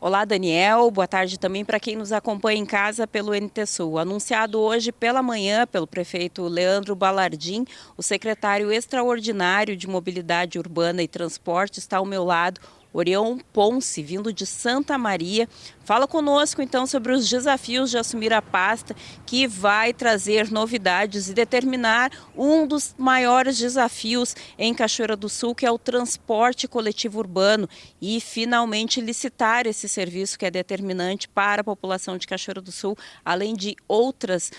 Olá, Daniel. Boa tarde também para quem nos acompanha em casa pelo NT Sul. Anunciado hoje pela manhã pelo prefeito Leandro Balardim, o secretário extraordinário de Mobilidade Urbana e Transporte está ao meu lado, Orion Ponce, vindo de Santa Maria. Fala conosco então sobre os desafios de assumir a pasta, que vai trazer novidades e determinar um dos maiores desafios em Cachoeira do Sul, que é o transporte coletivo urbano, e finalmente licitar esse serviço que é determinante para a população de Cachoeira do Sul, além de outras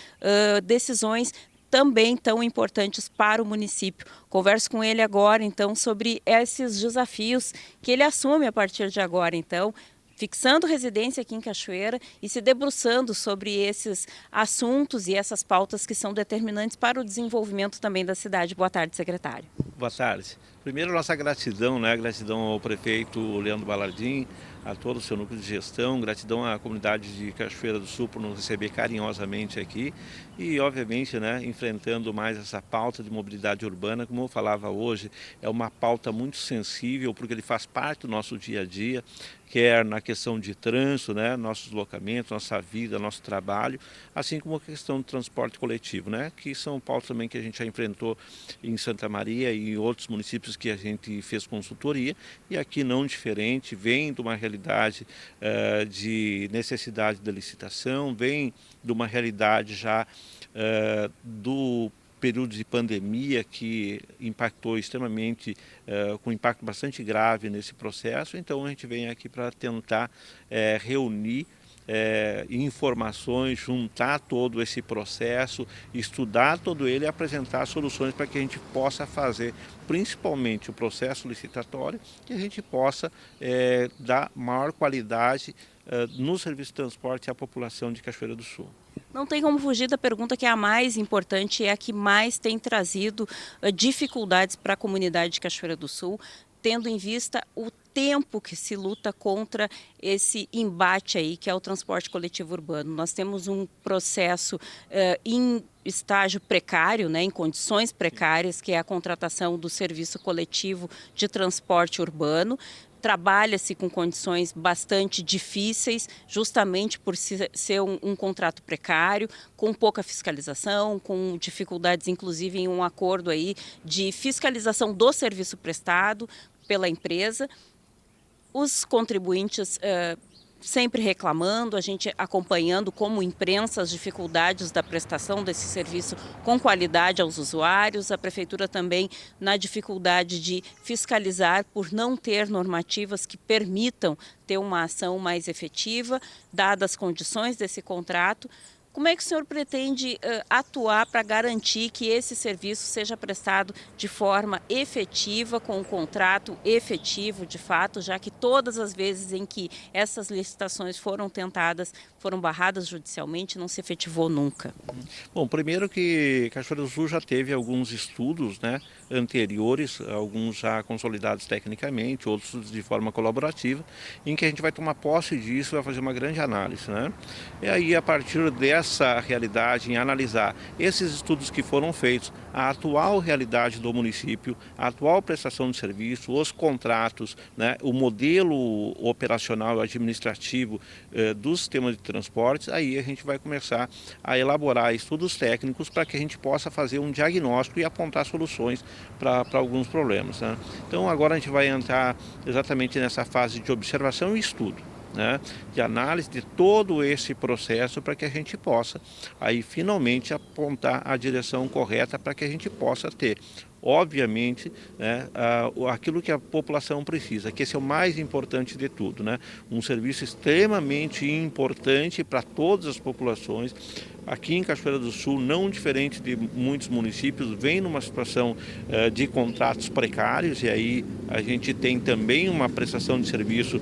decisões também tão importantes para o município. Converso com ele agora, então, sobre esses desafios que ele assume a partir de agora, então, fixando residência aqui em Cachoeira e se debruçando sobre esses assuntos e essas pautas que são determinantes para o desenvolvimento também da cidade. Boa tarde, secretário. Boa tarde. Primeiro, nossa gratidão, né? Gratidão ao prefeito Leandro Balardim, a todo o seu núcleo de gestão, gratidão à comunidade de Cachoeira do Sul por nos receber carinhosamente aqui e, obviamente, né, enfrentando mais essa pauta de mobilidade urbana. Como eu falava hoje, é uma pauta muito sensível porque ele faz parte do nosso dia a dia, quer na questão de trânsito, né, nossos deslocamentos, nossa vida, nosso trabalho, assim como a questão do transporte coletivo, né, que são pautas também que a gente já enfrentou em Santa Maria e em outros municípios que a gente fez consultoria, e aqui não diferente, vem de uma realidade de necessidade da licitação, vem de uma realidade já do período de pandemia que impactou extremamente, com um impacto bastante grave nesse processo. Então a gente vem aqui para tentar reunir informações, juntar todo esse processo, estudar todo ele e apresentar soluções para que a gente possa fazer, principalmente o processo licitatório, que a gente possa dar maior qualidade no serviço de transporte à população de Cachoeira do Sul. Não tem como fugir da pergunta que é a mais importante e é a que mais tem trazido dificuldades para a comunidade de Cachoeira do Sul, tendo em vista o tempo que se luta contra esse embate aí, que é o transporte coletivo urbano. Nós temos um processo em estágio precário, né, em condições precárias, que é a contratação do serviço coletivo de transporte urbano. Trabalha-se com condições bastante difíceis, justamente por ser um contrato precário, com pouca fiscalização, com dificuldades inclusive em um acordo aí de fiscalização do serviço prestado pela empresa. Os contribuintes sempre reclamando, a gente acompanhando como imprensa as dificuldades da prestação desse serviço com qualidade aos usuários, a prefeitura também na dificuldade de fiscalizar por não ter normativas que permitam ter uma ação mais efetiva, dadas as condições desse contrato. Como é que o senhor pretende atuar para garantir que esse serviço seja prestado de forma efetiva, com um contrato efetivo de fato, já que todas as vezes em que essas licitações foram tentadas, foram barradas judicialmente, não se efetivou nunca? Bom, primeiro que Cachoeira do Sul já teve alguns estudos, né, anteriores, alguns já consolidados tecnicamente, outros de forma colaborativa, em que a gente vai tomar posse disso e vai fazer uma grande análise, né? E aí, a partir dessa realidade, em analisar esses estudos que foram feitos, a atual realidade do município, a atual prestação de serviço, os contratos, né, o modelo operacional e administrativo do sistema de transportes, aí a gente vai começar a elaborar estudos técnicos para que a gente possa fazer um diagnóstico e apontar soluções para alguns problemas, né? Então agora a gente vai entrar exatamente nessa fase de observação e estudo, né, de análise de todo esse processo para que a gente possa aí finalmente apontar a direção correta para que a gente possa ter, obviamente, né, aquilo que a população precisa, que esse é o mais importante de tudo, né? Um serviço extremamente importante para todas as populações. Aqui em Cachoeira do Sul, não diferente de muitos municípios, vem numa situação de contratos precários, e aí a gente tem também uma prestação de serviço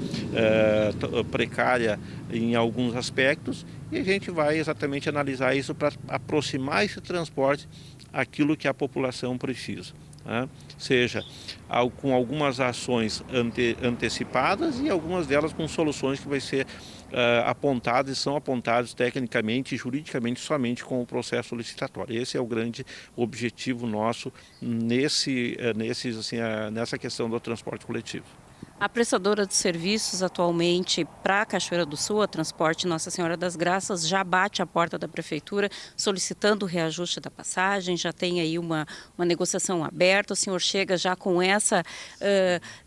precária em alguns aspectos, e a gente vai exatamente analisar isso para aproximar esse transporte àquilo que a população precisa, né? Seja com algumas ações antecipadas e algumas delas com soluções que vai ser apontadas e são apontadas tecnicamente e juridicamente somente com o processo licitatório. Esse é o grande objetivo nosso nessa questão do transporte coletivo. A prestadora de serviços atualmente para a Cachoeira do Sul, a Transporte Nossa Senhora das Graças, já bate à porta da Prefeitura solicitando o reajuste da passagem, já tem aí uma negociação aberta, o senhor chega já com essa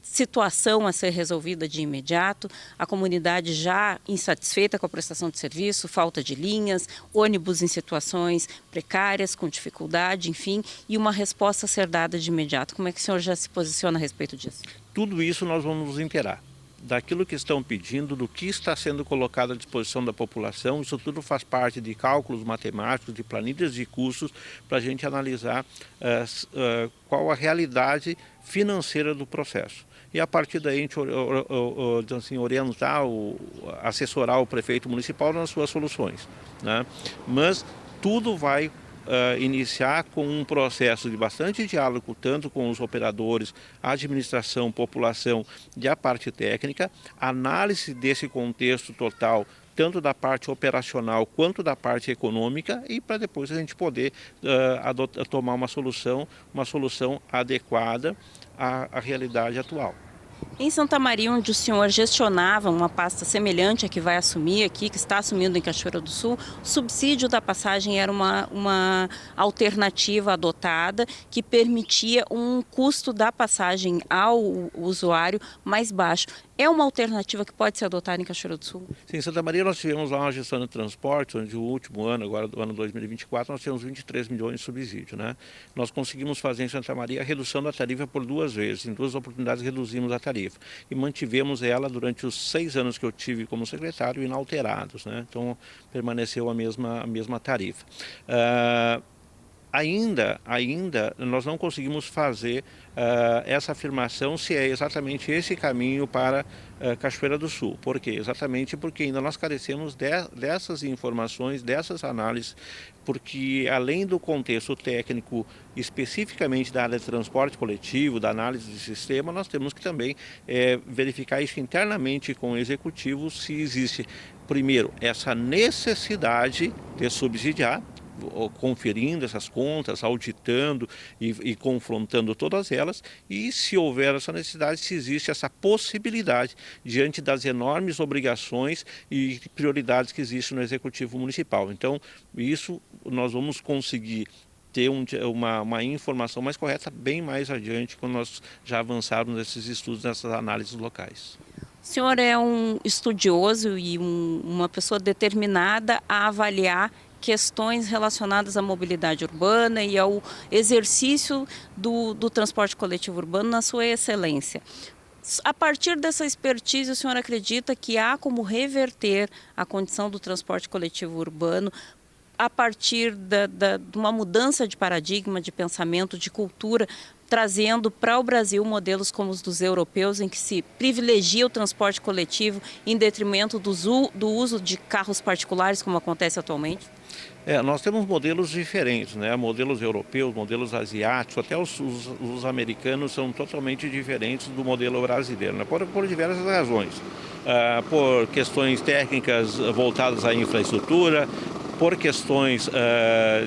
situação a ser resolvida de imediato, a comunidade já insatisfeita com a prestação de serviço, falta de linhas, ônibus em situações precárias, com dificuldade, enfim, e uma resposta a ser dada de imediato. Como é que o senhor já se posiciona a respeito disso? Tudo isso nós vamos nos inteirar daquilo que estão pedindo, do que está sendo colocado à disposição da população. Isso tudo faz parte de cálculos matemáticos, de planilhas de custos, para a gente analisar qual a realidade financeira do processo. E a partir daí a gente assim, orientar, assessorar o prefeito municipal nas suas soluções, né? Mas tudo vai iniciar com um processo de bastante diálogo, tanto com os operadores, a administração, população e a parte técnica, análise desse contexto total, tanto da parte operacional quanto da parte econômica, e para depois a gente poder tomar uma solução adequada à realidade atual. Em Santa Maria, onde o senhor gestionava uma pasta semelhante à que vai assumir aqui, que está assumindo em Cachoeira do Sul, o subsídio da passagem era uma alternativa adotada que permitia um custo da passagem ao usuário mais baixo. É uma alternativa que pode ser adotada em Cachoeira do Sul? Sim, em Santa Maria nós tivemos lá uma gestão de transporte, onde o último ano, agora do ano 2024, nós tivemos 23 milhões de subsídio, né? Nós conseguimos fazer em Santa Maria a redução da tarifa por 2 vezes, em 2 oportunidades reduzimos a tarifa. E mantivemos ela durante os 6 anos que eu tive como secretário inalterados, né? Então permaneceu a mesma tarifa. Ainda nós não conseguimos fazer essa afirmação se é exatamente esse caminho para Cachoeira do Sul. Por quê? Exatamente porque ainda nós carecemos dessas informações, dessas análises, porque além do contexto técnico, especificamente da área de transporte coletivo, da análise de sistema, nós temos que também verificar isso internamente com o executivo, se existe, primeiro, essa necessidade de subsidiar, conferindo essas contas, auditando e confrontando todas elas, e se houver essa necessidade, se existe essa possibilidade diante das enormes obrigações e prioridades que existem no Executivo Municipal. Então, isso nós vamos conseguir ter uma informação mais correta bem mais adiante, quando nós já avançarmos nesses estudos, nessas análises locais. O senhor é um estudioso e uma pessoa determinada a avaliar questões relacionadas à mobilidade urbana e ao exercício do transporte coletivo urbano na sua excelência. A partir dessa expertise, o senhor acredita que há como reverter a condição do transporte coletivo urbano a partir de uma mudança de paradigma, de pensamento, de cultura, trazendo para o Brasil modelos como os dos europeus, em que se privilegia o transporte coletivo em detrimento do uso de carros particulares, como acontece atualmente? Nós temos modelos diferentes, né? Modelos europeus, modelos asiáticos, até os americanos são totalmente diferentes do modelo brasileiro, né? Por diversas razões. Por questões técnicas voltadas à infraestrutura, por questões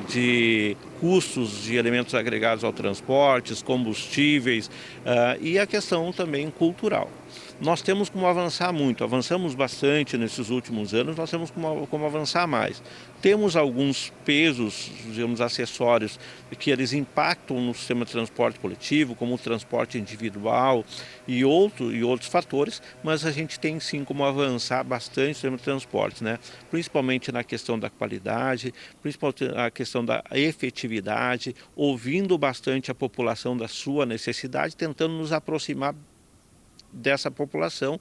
de custos de elementos agregados ao transporte, combustíveis e a questão também cultural. Nós temos como avançar muito, avançamos bastante nesses últimos anos, nós temos como avançar mais. Temos alguns pesos, digamos, acessórios que eles impactam no sistema de transporte coletivo, como o transporte individual e outros fatores, mas a gente tem sim como avançar bastante no sistema de transporte, né? Principalmente na questão da qualidade, principalmente na questão da efetividade, ouvindo bastante a população da sua necessidade, tentando nos aproximar dessa população,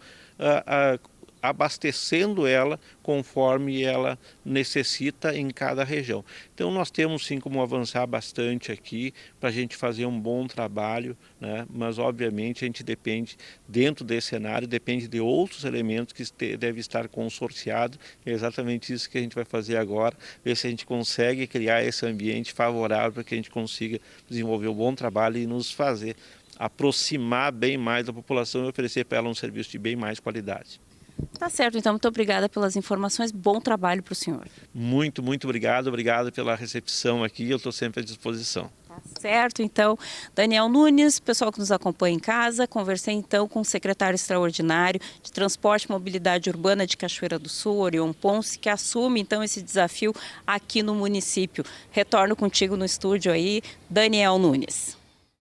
abastecendo ela conforme ela necessita em cada região. Então nós temos sim como avançar bastante aqui para a gente fazer um bom trabalho, né? Mas obviamente a gente depende, dentro desse cenário, depende de outros elementos que devem estar consorciados. É exatamente isso que a gente vai fazer agora, ver se a gente consegue criar esse ambiente favorável para que a gente consiga desenvolver um bom trabalho e nos fazer aproximar bem mais da população e oferecer para ela um serviço de bem mais qualidade. Tá certo, então muito obrigada pelas informações, bom trabalho para o senhor. Muito obrigado pela recepção aqui, eu estou sempre à disposição. Tá Certo, então, Daniel Nunes, pessoal que nos acompanha em casa, conversei então com o secretário extraordinário de Transporte e Mobilidade Urbana de Cachoeira do Sul, Orion Ponce, que assume então esse desafio aqui no município. Retorno contigo no estúdio aí, Daniel Nunes.